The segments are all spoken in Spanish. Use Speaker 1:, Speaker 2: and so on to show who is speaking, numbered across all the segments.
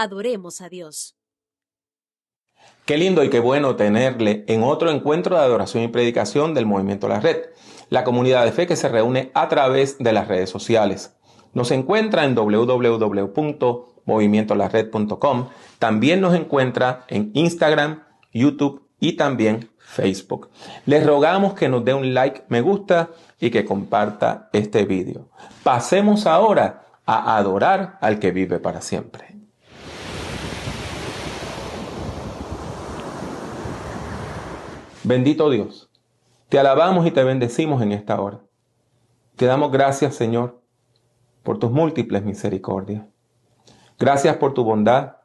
Speaker 1: adoremos a Dios.
Speaker 2: Qué lindo y qué bueno tenerle en otro encuentro de adoración y predicación del Movimiento La Red, la comunidad de fe que se reúne a través de las redes sociales. Nos encuentra en www.movimientolared.com. También nos encuentra en Instagram, YouTube y también Facebook. Les rogamos que nos dé un like, me gusta y que comparta este video. Pasemos ahora a adorar al que vive para siempre. Bendito Dios, te alabamos y te bendecimos en esta hora. Te damos gracias, Señor, por tus múltiples misericordias. Gracias por tu bondad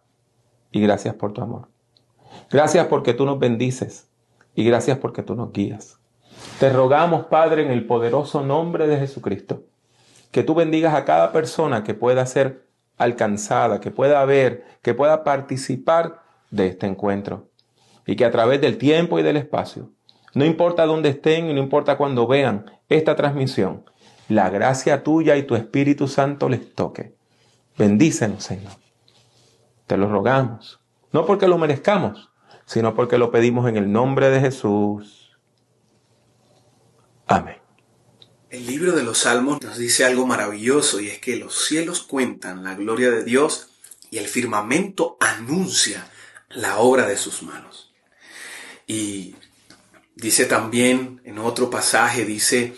Speaker 2: y gracias por tu amor. Gracias porque tú nos bendices y gracias porque tú nos guías. Te rogamos, Padre, en el poderoso nombre de Jesucristo, que tú bendigas a cada persona que pueda ser alcanzada, que pueda ver, que pueda participar de este encuentro. Y que a través del tiempo y del espacio, no importa dónde estén y no importa cuándo vean esta transmisión, la gracia tuya y tu Espíritu Santo les toque. Bendícenos, Señor. Te lo rogamos, no porque lo merezcamos, sino porque lo pedimos en el nombre de Jesús. Amén.
Speaker 3: El libro de los Salmos nos dice algo maravilloso, y es que los cielos cuentan la gloria de Dios y el firmamento anuncia la obra de sus manos. Y dice también en otro pasaje, dice: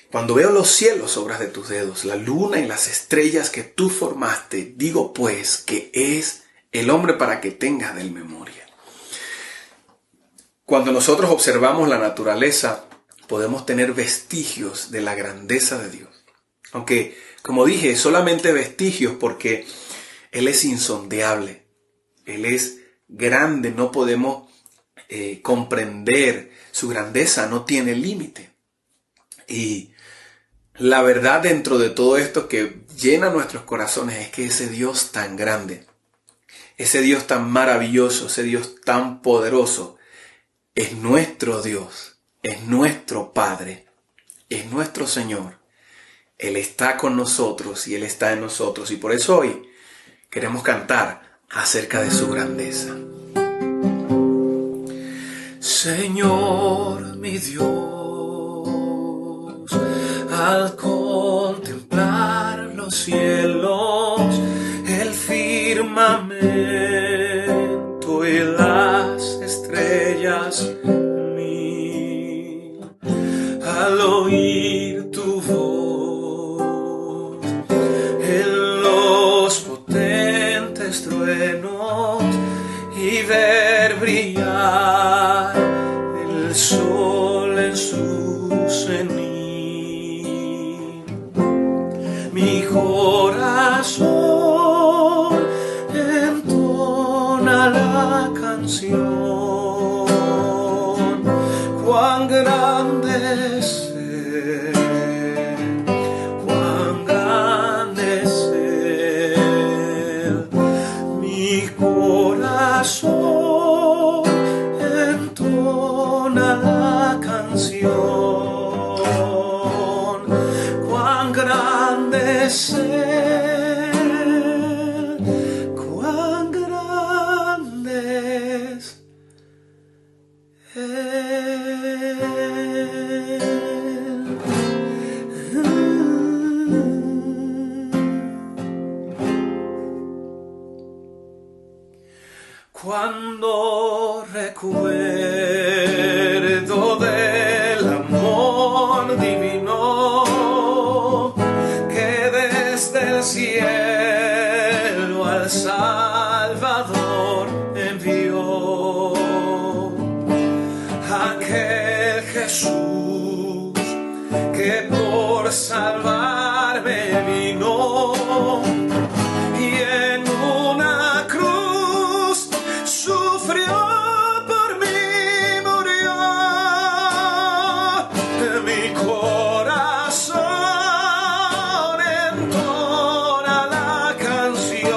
Speaker 3: cuando veo los cielos, obras de tus dedos, la luna y las estrellas que tú formaste, digo pues que es el hombre para que tengas de él memoria. Cuando nosotros observamos la naturaleza, podemos tener vestigios de la grandeza de Dios. Aunque, como dije, solamente vestigios, porque Él es insondable, Él es grande, no podemos comprender su grandeza, no tiene límite. Y la verdad dentro de todo esto que llena nuestros corazones es que ese Dios tan grande, ese Dios tan maravilloso, ese Dios tan poderoso, es nuestro Dios, es nuestro Padre, es nuestro Señor. Él está con nosotros y Él está en nosotros. Y por eso hoy queremos cantar acerca de su grandeza. Señor, mi Dios, al contemplar los cielos, el firmamento y las estrellas mil, al oír tu voz en los potentes truenos y ver brillar el sol en su cenit, mi corazón entona la canción. Cuán grande es Él, cuán grande es Él, mi corazón entona la canción. Cuán grande es Él, cuán grande es Él. Cuando recuerdo del amor divino que desde el cielo al Salvador envió, aquel Jesús que por salvarme vino y en una cruz sufrió por mí, murió. Mi corazón entona la canción.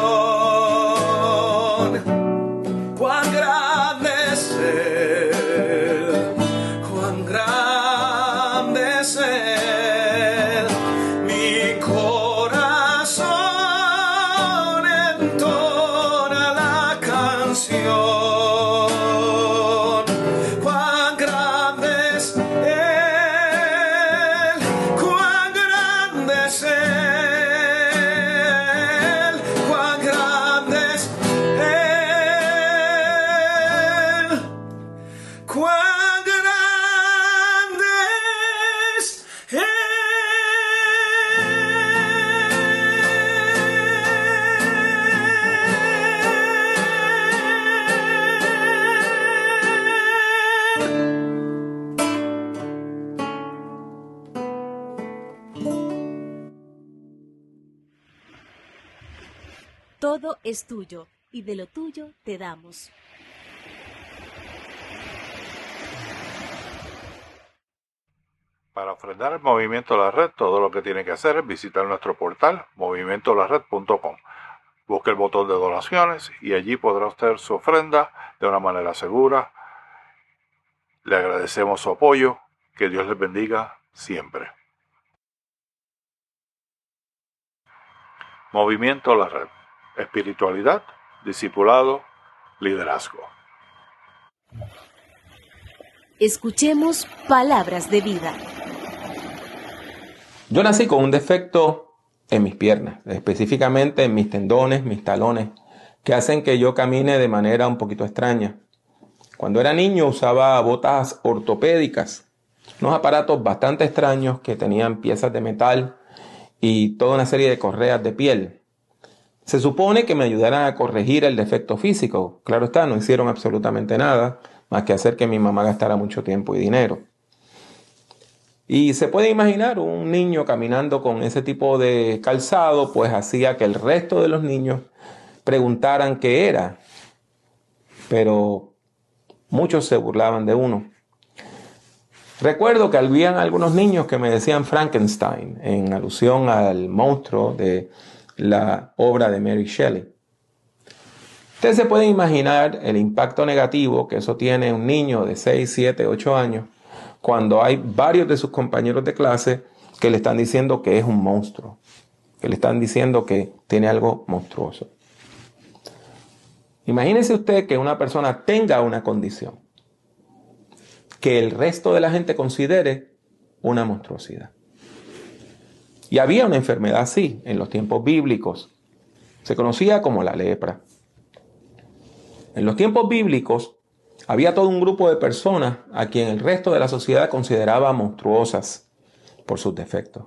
Speaker 1: Todo es tuyo, y de lo tuyo te damos.
Speaker 4: Para ofrendar el Movimiento La Red, todo lo que tiene que hacer es visitar nuestro portal movimentolared.com. Busque el botón de donaciones y allí podrá usted su ofrenda de una manera segura. Le agradecemos su apoyo. Que Dios les bendiga siempre. Movimiento La Red. Espiritualidad, discipulado, liderazgo.
Speaker 1: Escuchemos palabras de vida.
Speaker 2: Yo nací con un defecto en mis piernas, específicamente en mis tendones, mis talones, que hacen que yo camine de manera un poquito extraña. Cuando era niño usaba botas ortopédicas, unos aparatos bastante extraños que tenían piezas de metal y toda una serie de correas de piel. Se supone que me ayudaran a corregir el defecto físico. Claro está, no hicieron absolutamente nada, más que hacer que mi mamá gastara mucho tiempo y dinero. Y se puede imaginar un niño caminando con ese tipo de calzado, pues hacía que el resto de los niños preguntaran qué era. Pero muchos se burlaban de uno. Recuerdo que habían algunos niños que me decían Frankenstein, en alusión al monstruo de la obra de Mary Shelley. Ustedes se pueden imaginar el impacto negativo que eso tiene en un niño de 6, 7, 8 años, cuando hay varios de sus compañeros de clase que le están diciendo que es un monstruo, que le están diciendo que tiene algo monstruoso. Imagínese usted que una persona tenga una condición que el resto de la gente considere una monstruosidad. Y había una enfermedad así en los tiempos bíblicos. Se conocía como la lepra. En los tiempos bíblicos había todo un grupo de personas a quien el resto de la sociedad consideraba monstruosas por sus defectos.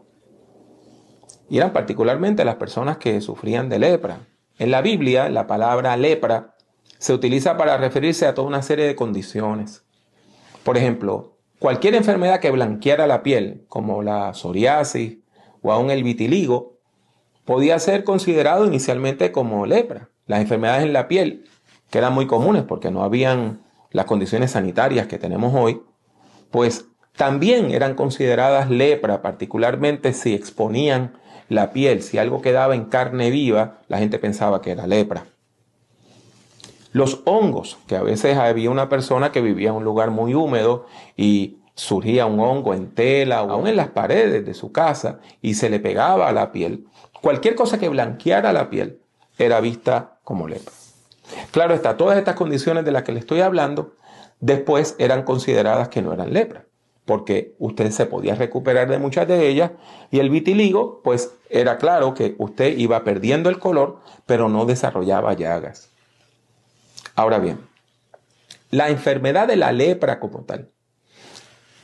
Speaker 2: Y eran particularmente las personas que sufrían de lepra. En la Biblia, la palabra lepra se utiliza para referirse a toda una serie de condiciones. Por ejemplo, cualquier enfermedad que blanqueara la piel, como la psoriasis o aún el vitiligo, podía ser considerado inicialmente como lepra. Las enfermedades en la piel, que eran muy comunes porque no habían las condiciones sanitarias que tenemos hoy, pues también eran consideradas lepra, particularmente si exponían la piel. Si algo quedaba en carne viva, la gente pensaba que era lepra. Los hongos, que a veces había una persona que vivía en un lugar muy húmedo y surgía un hongo en tela o aún en las paredes de su casa y se le pegaba a la piel. Cualquier cosa que blanqueara la piel era vista como lepra. Claro está, todas estas condiciones de las que le estoy hablando después eran consideradas que no eran lepra, porque usted se podía recuperar de muchas de ellas y el vitiligo, pues era claro que usted iba perdiendo el color, pero no desarrollaba llagas. Ahora bien, la enfermedad de la lepra como tal,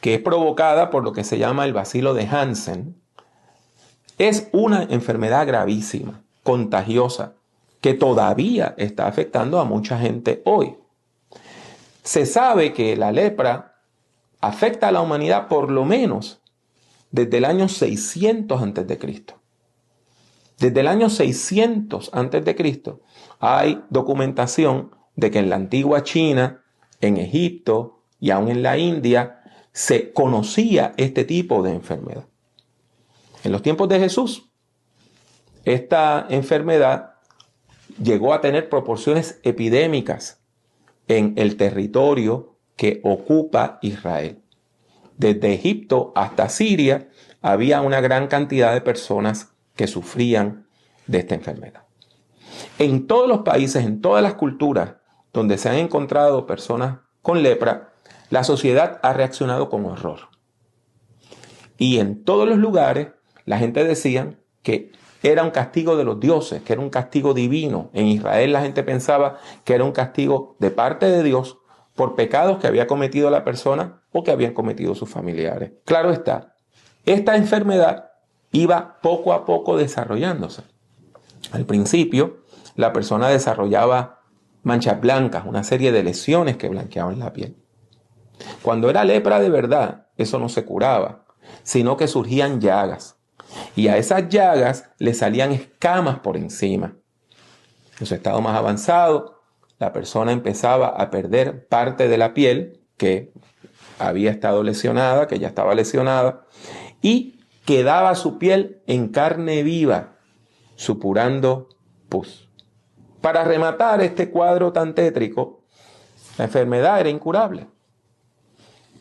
Speaker 2: que es provocada por lo que se llama el bacilo de Hansen, es una enfermedad gravísima, contagiosa, que todavía está afectando a mucha gente hoy. Se sabe que la lepra afecta a la humanidad por lo menos desde el año 600 a.C. Desde el año 600 a.C. hay documentación de que en la antigua China, en Egipto y aún en la India se conocía este tipo de enfermedad. En los tiempos de Jesús, esta enfermedad llegó a tener proporciones epidémicas en el territorio que ocupa Israel. Desde Egipto hasta Siria había una gran cantidad de personas que sufrían de esta enfermedad. En todos los países, en todas las culturas donde se han encontrado personas con lepra, la sociedad ha reaccionado con horror. Y en todos los lugares la gente decía que era un castigo de los dioses, que era un castigo divino. En Israel la gente pensaba que era un castigo de parte de Dios por pecados que había cometido la persona o que habían cometido sus familiares. Claro está, esta enfermedad iba poco a poco desarrollándose. Al principio, la persona desarrollaba manchas blancas, una serie de lesiones que blanqueaban la piel. Cuando era lepra de verdad, eso no se curaba, sino que surgían llagas. Y a esas llagas le salían escamas por encima. En su estado más avanzado, la persona empezaba a perder parte de la piel que había estado lesionada, que ya estaba lesionada, y quedaba su piel en carne viva, supurando pus. Para rematar este cuadro tan tétrico, la enfermedad era incurable.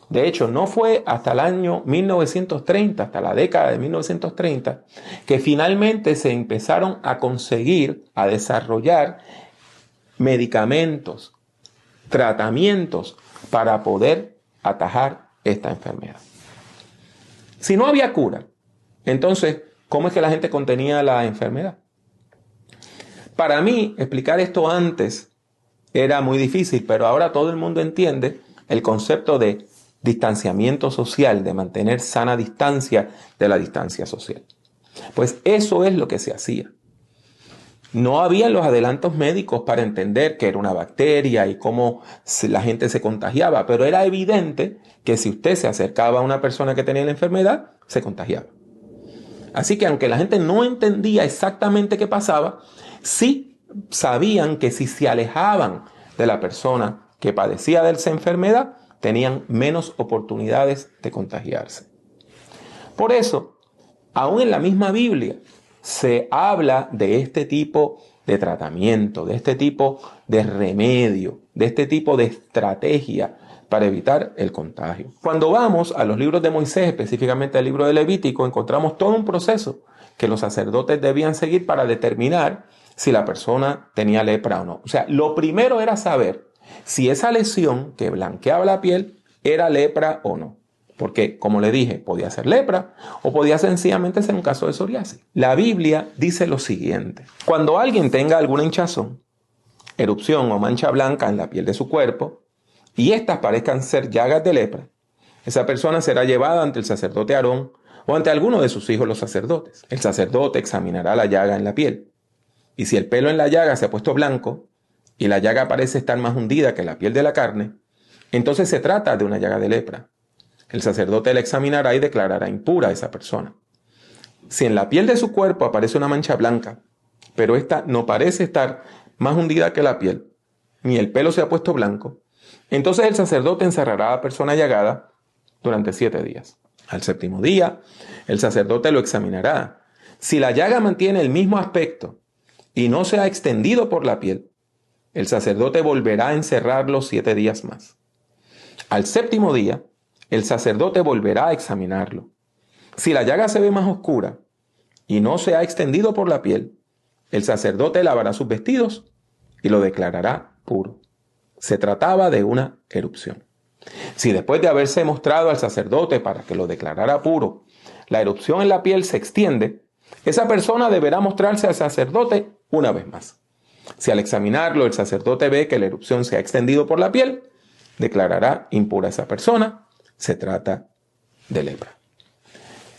Speaker 2: De hecho, no fue hasta el año 1930, hasta la década de 1930, que finalmente se empezaron a conseguir, a desarrollar medicamentos, tratamientos para poder atajar esta enfermedad. Si no había cura, entonces, ¿cómo es que la gente contenía la enfermedad? Para mí, explicar esto antes era muy difícil, pero ahora todo el mundo entiende el concepto de distanciamiento social, de mantener sana distancia de la distancia social. Pues eso es lo que se hacía. No había los adelantos médicos para entender que era una bacteria y cómo la gente se contagiaba, pero era evidente que si usted se acercaba a una persona que tenía la enfermedad, se contagiaba. Así que aunque la gente no entendía exactamente qué pasaba, sí sabían que si se alejaban de la persona que padecía de esa enfermedad, tenían menos oportunidades de contagiarse. Por eso, aún en la misma Biblia, se habla de este tipo de tratamiento, de este tipo de remedio, de este tipo de estrategia para evitar el contagio. Cuando vamos a los libros de Moisés, específicamente al libro de Levítico, encontramos todo un proceso que los sacerdotes debían seguir para determinar si la persona tenía lepra o no. O sea, lo primero era saber si esa lesión que blanqueaba la piel era lepra o no. Porque, como le dije, podía ser lepra o podía sencillamente ser un caso de psoriasis. La Biblia dice lo siguiente: cuando alguien tenga alguna hinchazón, erupción o mancha blanca en la piel de su cuerpo y éstas parezcan ser llagas de lepra, esa persona será llevada ante el sacerdote Aarón o ante alguno de sus hijos los sacerdotes. El sacerdote examinará la llaga en la piel. Y si el pelo en la llaga se ha puesto blanco y la llaga parece estar más hundida que la piel de la carne, entonces se trata de una llaga de lepra. El sacerdote la examinará y declarará impura a esa persona. Si en la piel de su cuerpo aparece una mancha blanca, pero esta no parece estar más hundida que la piel, ni el pelo se ha puesto blanco, entonces el sacerdote encerrará a la persona llagada durante 7 días. Al 7º día, el sacerdote lo examinará. Si la llaga mantiene el mismo aspecto y no se ha extendido por la piel, el sacerdote volverá a encerrarlo 7 días más. Al 7º día, el sacerdote volverá a examinarlo. Si la llaga se ve más oscura y no se ha extendido por la piel, el sacerdote lavará sus vestidos y lo declarará puro. Se trataba de una erupción. Si después de haberse mostrado al sacerdote para que lo declarara puro, la erupción en la piel se extiende, esa persona deberá mostrarse al sacerdote una vez más. Si al examinarlo el sacerdote ve que la erupción se ha extendido por la piel, declarará impura a esa persona. Se trata de lepra.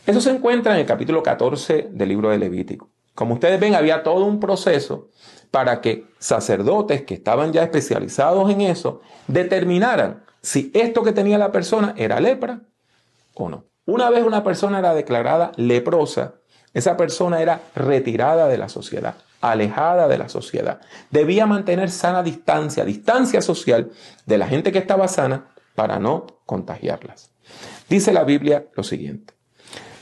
Speaker 2: Eso se encuentra en el capítulo 14 del libro de Levítico. Como ustedes ven, había todo un proceso para que sacerdotes que estaban ya especializados en eso determinaran si esto que tenía la persona era lepra o no. Una vez una persona era declarada leprosa, esa persona era retirada de la sociedad, alejada de la sociedad. Debía mantener sana distancia social de la gente que estaba sana para no contagiarlas. Dice la Biblia lo siguiente: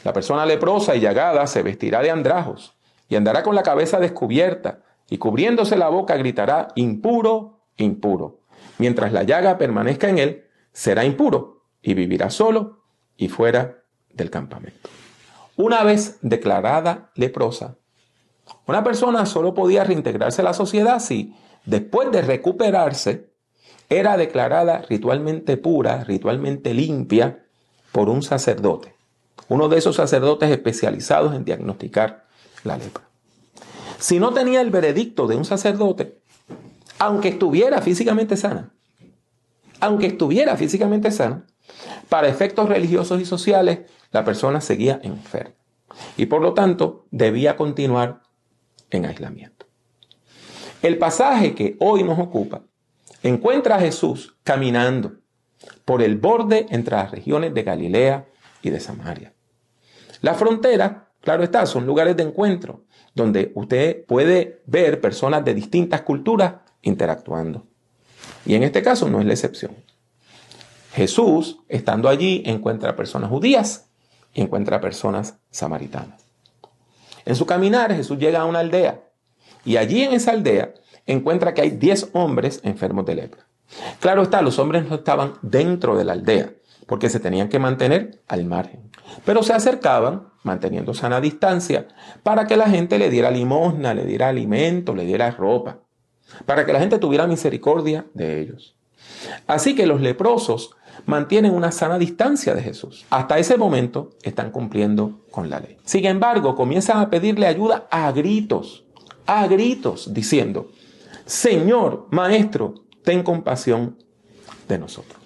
Speaker 2: la persona leprosa y llagada se vestirá de andrajos y andará con la cabeza descubierta y cubriéndose la boca gritará: impuro, impuro. Mientras la llaga permanezca en él, será impuro y vivirá solo y fuera del campamento. Una vez declarada leprosa, una persona solo podía reintegrarse a la sociedad si, después de recuperarse, era declarada ritualmente pura, ritualmente limpia por un sacerdote. Uno de esos sacerdotes especializados en diagnosticar la lepra. Si no tenía el veredicto de un sacerdote, aunque estuviera físicamente sana, para efectos religiosos y sociales, la persona seguía enferma y por lo tanto debía continuar en aislamiento. El pasaje que hoy nos ocupa encuentra a Jesús caminando por el borde entre las regiones de Galilea y de Samaria. La frontera Claro está, son lugares de encuentro donde usted puede ver personas de distintas culturas interactuando. Y en este caso no es la excepción. Jesús, estando allí, encuentra personas judías y encuentra personas samaritanas. En su caminar, Jesús llega a una aldea y allí en esa aldea encuentra que hay 10 hombres enfermos de lepra. Claro está, los hombres no estaban dentro de la aldea porque se tenían que mantener al margen, pero se acercaban manteniendo sana distancia para que la gente le diera limosna, le diera alimento, le diera ropa, para que la gente tuviera misericordia de ellos. Así que los leprosos mantienen una sana distancia de Jesús. Hasta ese momento están cumpliendo con la ley. Sin embargo, comienzan a pedirle ayuda a gritos, diciendo: Señor, Maestro, ten compasión de nosotros.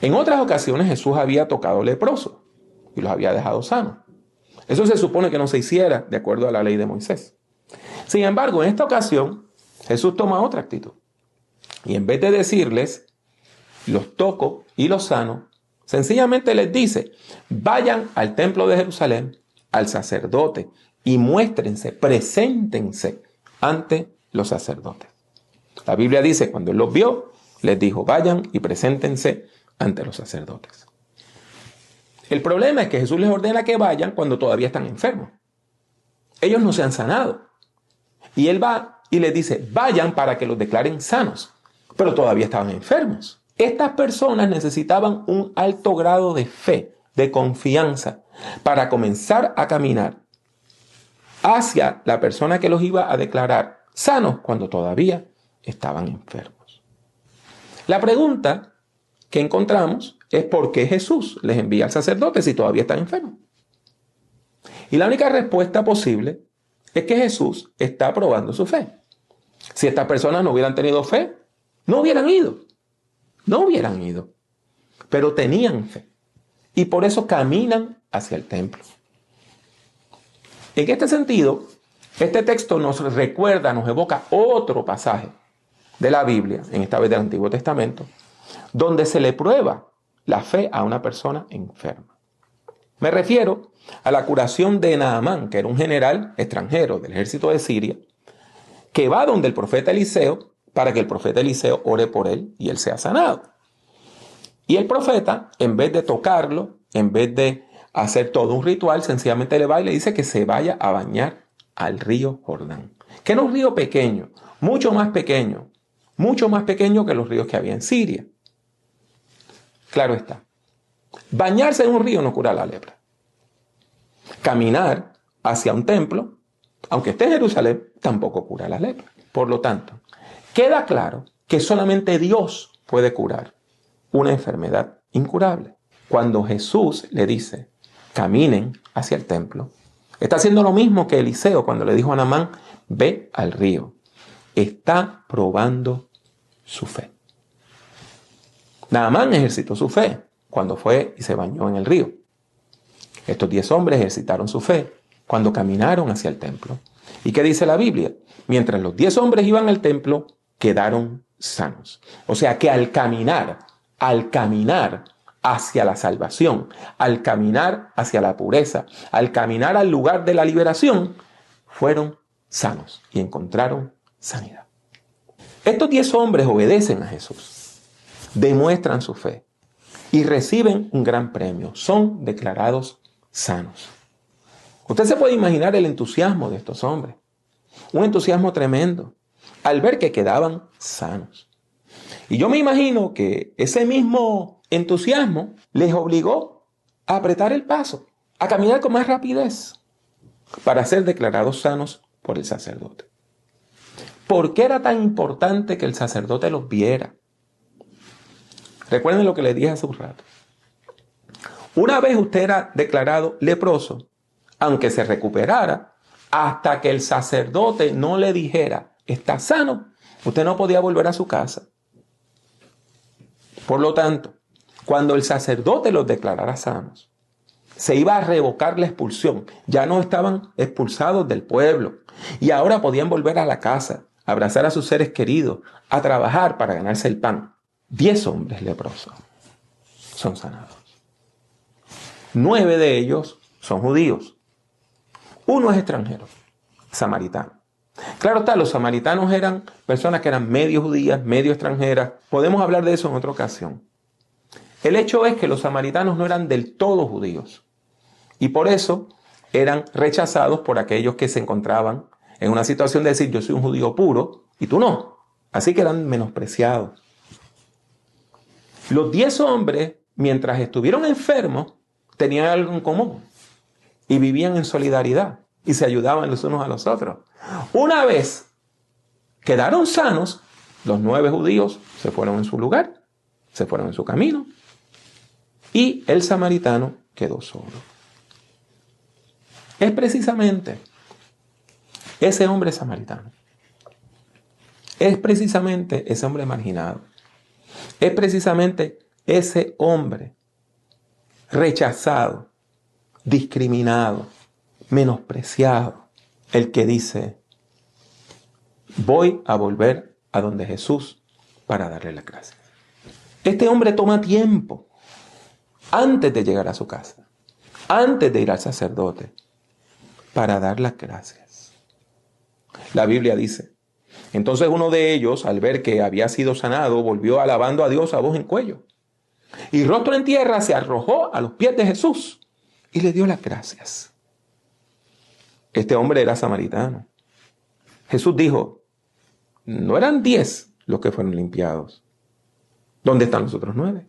Speaker 2: En otras ocasiones Jesús había tocado leprosos y los había dejado sanos. Eso se supone que no se hiciera de acuerdo a la ley de Moisés. Sin embargo, en esta ocasión Jesús toma otra actitud. Y en vez de decirles, los toco y los sano, sencillamente les dice: vayan al templo de Jerusalén, al sacerdote, y muéstrense, preséntense ante los sacerdotes. La Biblia dice, cuando él los vio, les dijo: vayan y preséntense ante los sacerdotes. El problema es que Jesús les ordena que vayan cuando todavía están enfermos. Ellos no se han sanado. Y él va y les dice: vayan para que los declaren sanos. Pero todavía estaban enfermos. Estas personas necesitaban un alto grado de fe, de confianza, para comenzar a caminar hacia la persona que los iba a declarar sanos cuando todavía estaban enfermos. La pregunta que encontramos es: ¿por qué Jesús les envía al sacerdote si todavía están enfermos? Y la única respuesta posible es que Jesús está probando su fe. Si estas personas no hubieran tenido fe, no hubieran ido. Pero tenían fe. Y por eso caminan hacia el templo. En este sentido, este texto nos recuerda, nos evoca otro pasaje de la Biblia, en esta vez del Antiguo Testamento, donde se le prueba la fe a una persona enferma. Me refiero a la curación de Naamán, que era un general extranjero del ejército de Siria, que va donde el profeta Eliseo para que el profeta Eliseo ore por él y él sea sanado. Y el profeta, en vez de tocarlo, en vez de hacer todo un ritual, sencillamente le va y le dice que se vaya a bañar al río Jordán, que era un río pequeño, mucho más pequeño que los ríos que había en Siria. Claro está, bañarse en un río no cura la lepra. Caminar hacia un templo, aunque esté en Jerusalén, tampoco cura la lepra. Por lo tanto, queda claro que solamente Dios puede curar una enfermedad incurable. Cuando Jesús le dice: caminen hacia el templo, está haciendo lo mismo que Eliseo cuando le dijo a Naamán: ve al río. Está probando su fe. Naamán ejercitó su fe cuando fue y se bañó en el río. Estos 10 hombres ejercitaron su fe cuando caminaron hacia el templo. ¿Y qué dice la Biblia? Mientras los 10 hombres iban al templo, quedaron sanos. O sea que al caminar hacia la salvación, al caminar hacia la pureza, al caminar al lugar de la liberación, fueron sanos y encontraron sanidad. Estos 10 hombres obedecen a Jesús, demuestran su fe y reciben un gran premio. Son declarados sanos. Usted se puede imaginar el entusiasmo de estos hombres. Un entusiasmo tremendo al ver que quedaban sanos. Y yo me imagino que ese mismo entusiasmo les obligó a apretar el paso, a caminar con más rapidez para ser declarados sanos por el sacerdote. ¿Por qué era tan importante que el sacerdote los viera? Recuerden lo que les dije hace un rato. Una vez usted era declarado leproso, aunque se recuperara, hasta que el sacerdote no le dijera: está sano, usted no podía volver a su casa. Por lo tanto, cuando el sacerdote los declarara sanos, se iba a revocar la expulsión. Ya no estaban expulsados del pueblo y ahora podían volver a la casa, abrazar a sus seres queridos, a trabajar para ganarse el pan. 10 hombres leprosos son sanados. 9 de ellos son judíos, Uno es extranjero, samaritano. Claro está, los samaritanos eran personas que eran medio judías, medio extranjeras. Podemos hablar de eso en otra ocasión. El hecho es que los samaritanos no eran del todo judíos. Y por eso eran rechazados por aquellos que se encontraban en una situación de decir, yo soy un judío puro y tú no. Así que eran menospreciados. Los 10 hombres, mientras estuvieron enfermos, tenían algo en común y vivían en solidaridad y se ayudaban los unos a los otros. Una vez quedaron sanos, los 9 judíos se fueron en su lugar, se fueron en su camino y el samaritano quedó solo. Es precisamente ese hombre samaritano. Es precisamente ese hombre marginado. Es precisamente ese hombre rechazado, discriminado, menospreciado, el que dice, voy a volver a donde Jesús para darle las gracias. Este hombre toma tiempo antes de llegar a su casa, antes de ir al sacerdote, para dar las gracias. La Biblia dice, entonces uno de ellos, al ver que había sido sanado, volvió alabando a Dios a voz en cuello. Y rostro en tierra se arrojó a los pies de Jesús y le dio las gracias. Este hombre era samaritano. Jesús dijo, no eran 10 los que fueron limpiados. ¿Dónde están los otros 9?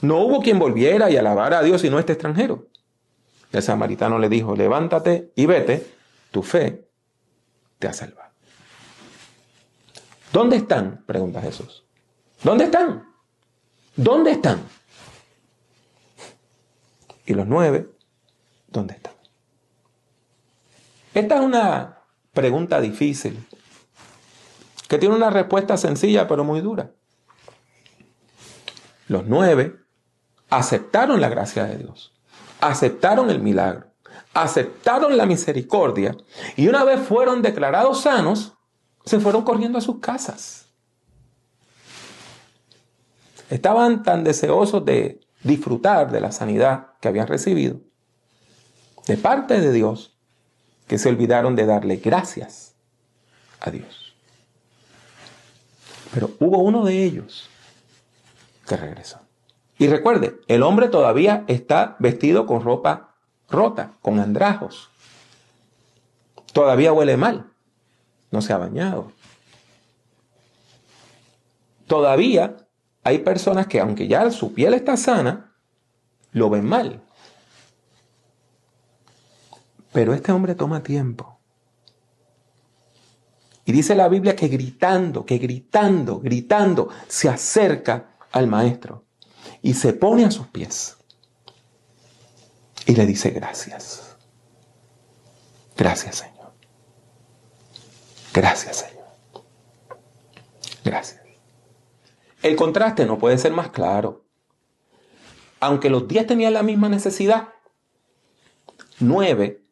Speaker 2: No hubo quien volviera y alabara a Dios sino este extranjero. El samaritano le dijo, levántate y vete, tu fe te ha salvado. ¿Dónde están? Pregunta Jesús. ¿Dónde están? ¿Dónde están? Y los 9, ¿dónde están? Esta es una pregunta difícil, que tiene una respuesta sencilla pero muy dura. Los 9 aceptaron la gracia de Dios, aceptaron el milagro, aceptaron la misericordia y una vez fueron declarados sanos, se fueron corriendo a sus casas. Estaban tan deseosos de disfrutar de la sanidad que habían recibido de parte de Dios que se olvidaron de darle gracias a Dios. Pero hubo uno de ellos que regresó. Y recuerde, el hombre todavía está vestido con ropa rota, con andrajos. Todavía huele mal. No se ha bañado. Todavía hay personas que, aunque ya su piel está sana, lo ven mal. Pero este hombre toma tiempo. Y dice la Biblia que gritando, se acerca al maestro y se pone a sus pies y le dice gracias. Gracias, Señor. Gracias, Señor. Gracias. El contraste no puede ser más claro. Aunque los 10 tenían la misma necesidad, 9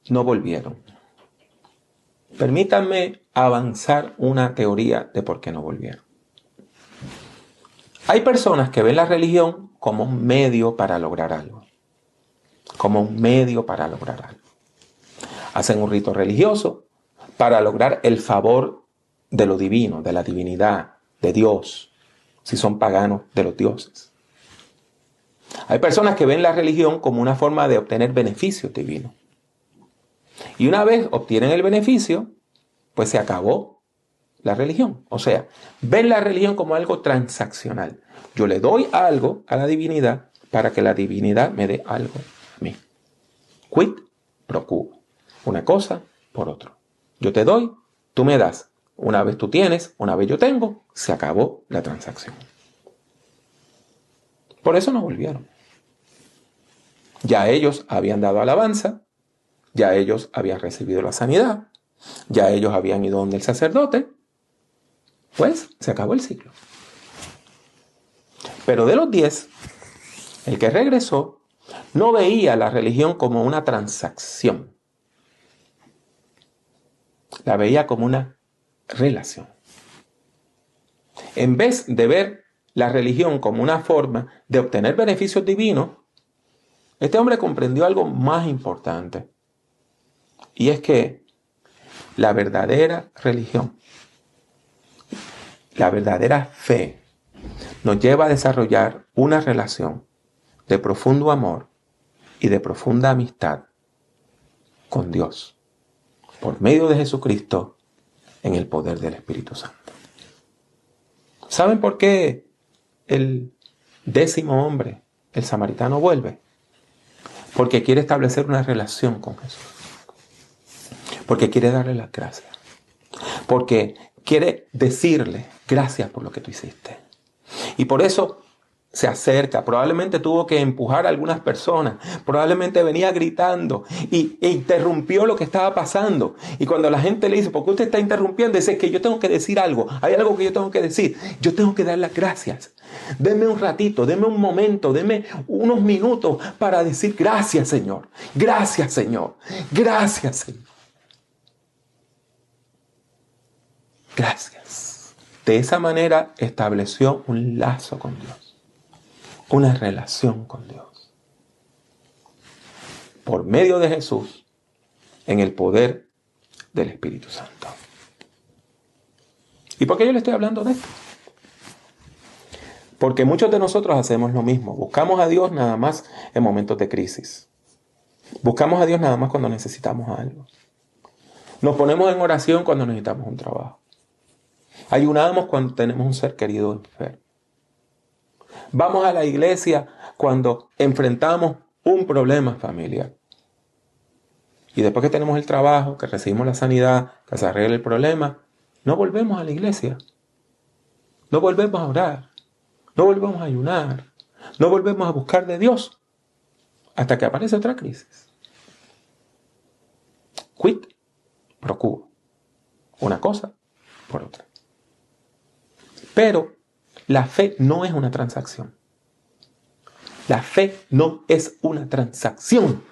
Speaker 2: no volvieron. Permítanme avanzar una teoría de por qué no volvieron. Hay personas que ven la religión como un medio para lograr algo. Como un medio para lograr algo. Hacen un rito religioso para lograr el favor de lo divino, de la divinidad, de Dios, si son paganos, de los dioses. Hay personas que ven la religión como una forma de obtener beneficios divinos. Y una vez obtienen el beneficio, pues se acabó la religión. O sea, ven la religión como algo transaccional. Yo le doy algo a la divinidad para que la divinidad me dé algo a mí. Quid pro quo. Una cosa por otro. Yo te doy, tú me das. Una vez tú tienes, una vez yo tengo, se acabó la transacción. Por eso no volvieron. Ya ellos habían dado alabanza, ya ellos habían recibido la sanidad, ya ellos habían ido donde el sacerdote, pues se acabó el ciclo. Pero de los 10, el que regresó no veía la religión como una transacción, la veía como una relación. En vez de ver la religión como una forma de obtener beneficios divinos, Este hombre comprendió algo más importante. Y es que la verdadera religión, la verdadera fe, nos lleva a desarrollar una relación de profundo amor y de profunda amistad con Dios, por medio de Jesucristo, en el poder del Espíritu Santo. ¿Saben por qué el 10º hombre, el samaritano, vuelve? Porque quiere establecer una relación con Jesús. Porque quiere darle las gracias. Porque quiere decirle gracias por lo que tú hiciste. Y por eso se acerca. Probablemente tuvo que empujar a algunas personas. Probablemente venía gritando e interrumpió lo que estaba pasando. Y cuando la gente le dice, ¿por qué usted está interrumpiendo? Dice que yo tengo que decir algo. Hay algo que yo tengo que decir. Yo tengo que dar las gracias. Denme un ratito, denme un momento, denme unos minutos para decir gracias, Señor. Gracias, Señor. Gracias, Señor. Gracias. De esa manera estableció un lazo con Dios. Una relación con Dios. Por medio de Jesús, en el poder del Espíritu Santo. ¿Y por qué yo le estoy hablando de esto? Porque muchos de nosotros hacemos lo mismo. Buscamos a Dios nada más en momentos de crisis. Buscamos a Dios nada más cuando necesitamos algo. Nos ponemos en oración cuando necesitamos un trabajo. Ayunamos cuando tenemos un ser querido enfermo. Vamos a la iglesia cuando enfrentamos un problema familiar. Y después que tenemos el trabajo, que recibimos la sanidad, que se arregle el problema, no volvemos a la iglesia. No volvemos a orar. No volvemos a ayunar. No volvemos a buscar de Dios. Hasta que aparece otra crisis. Quid pro quo. Una cosa por otra. Pero la fe no es una transacción. La fe no es una transacción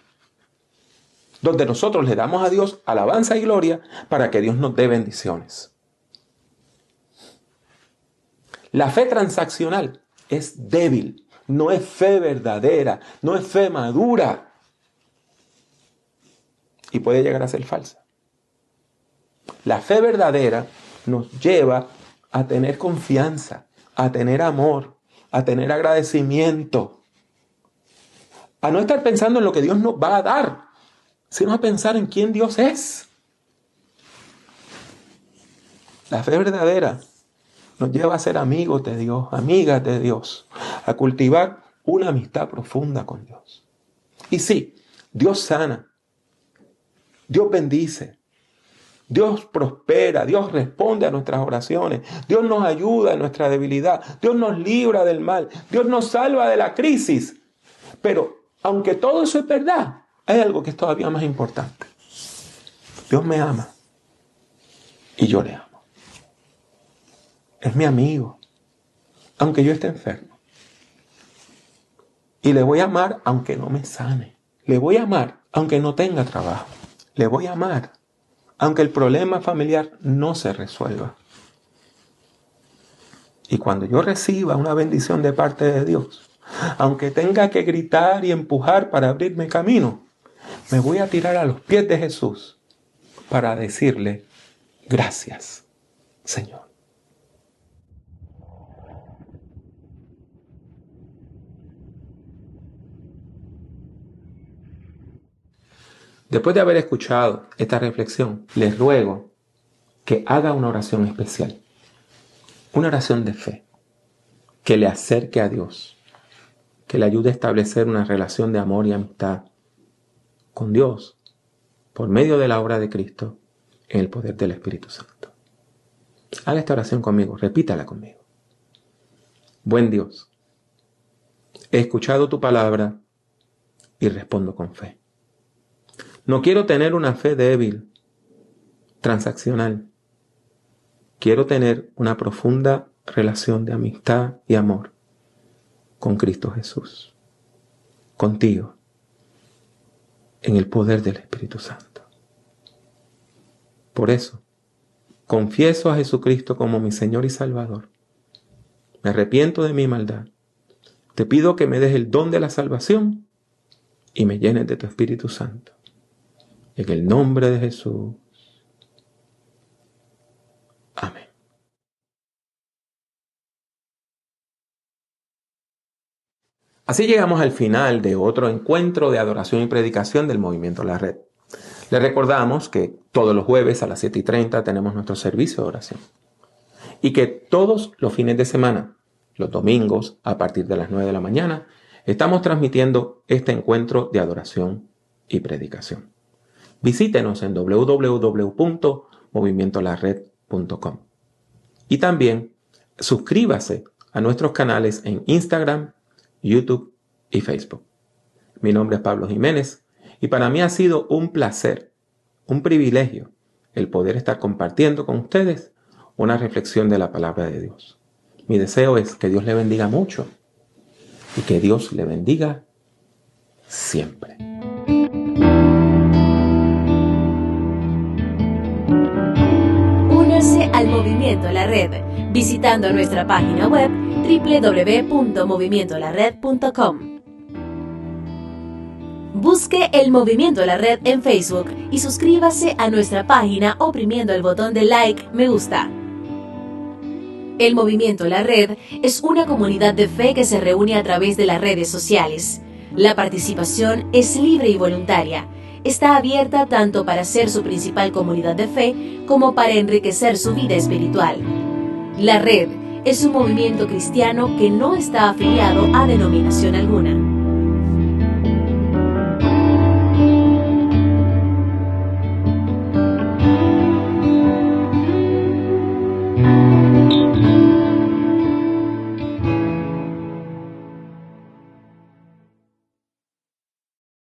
Speaker 2: donde nosotros le damos a Dios alabanza y gloria para que Dios nos dé bendiciones. La fe transaccional es débil, no es fe verdadera, no es fe madura y puede llegar a ser falsa. La fe verdadera nos lleva a tener confianza, a tener amor, a tener agradecimiento, a no estar pensando en lo que Dios nos va a dar, sino a pensar en quién Dios es. La fe verdadera nos lleva a ser amigos de Dios, amigas de Dios, a cultivar una amistad profunda con Dios. Y sí, Dios sana, Dios bendice, Dios prospera, Dios responde a nuestras oraciones, Dios nos ayuda en nuestra debilidad, Dios nos libra del mal, Dios nos salva de la crisis. Pero aunque todo eso es verdad, hay algo que es todavía más importante. Dios me ama y yo le amo. Es mi amigo, aunque yo esté enfermo. Y le voy a amar aunque no me sane. Le voy a amar aunque no tenga trabajo. Le voy a amar aunque el problema familiar no se resuelva. Y cuando yo reciba una bendición de parte de Dios, aunque tenga que gritar y empujar para abrirme camino, me voy a tirar a los pies de Jesús para decirle, gracias, Señor. Después de haber escuchado esta reflexión, les ruego que haga una oración especial, una oración de fe, que le acerque a Dios, que le ayude a establecer una relación de amor y amistad con Dios por medio de la obra de Cristo en el poder del Espíritu Santo. Haga esta oración conmigo, repítala conmigo. Buen Dios, he escuchado tu palabra y respondo con fe. No quiero tener una fe débil, transaccional. Quiero tener una profunda relación de amistad y amor con Cristo Jesús, contigo, en el poder del Espíritu Santo. Por eso, confieso a Jesucristo como mi Señor y Salvador. Me arrepiento de mi maldad. Te pido que me des el don de la salvación y me llenes de tu Espíritu Santo. En el nombre de Jesús. Amén. Así llegamos al final de otro encuentro de adoración y predicación del Movimiento La Red. Les recordamos que todos los jueves a las 7:30 tenemos nuestro servicio de oración. Y que todos los fines de semana, los domingos a partir de las 9 de la mañana, estamos transmitiendo este encuentro de adoración y predicación. Visítenos en www.movimientolared.com. Y también suscríbase a nuestros canales en Instagram, YouTube y Facebook. Mi nombre es Pablo Jiménez y para mí ha sido un placer, un privilegio, el poder estar compartiendo con ustedes una reflexión de la palabra de Dios. Mi deseo es que Dios le bendiga mucho y que Dios le bendiga siempre.
Speaker 1: Únase al Movimiento La Red visitando nuestra página web www.movimientolared.com. Busque el Movimiento La Red en Facebook y suscríbase a nuestra página oprimiendo el botón de like, me gusta. El Movimiento La Red es una comunidad de fe que se reúne a través de las redes sociales. La participación es libre y voluntaria. Está abierta tanto para ser su principal comunidad de fe como para enriquecer su vida espiritual. La Red es un movimiento cristiano que no está afiliado a denominación alguna.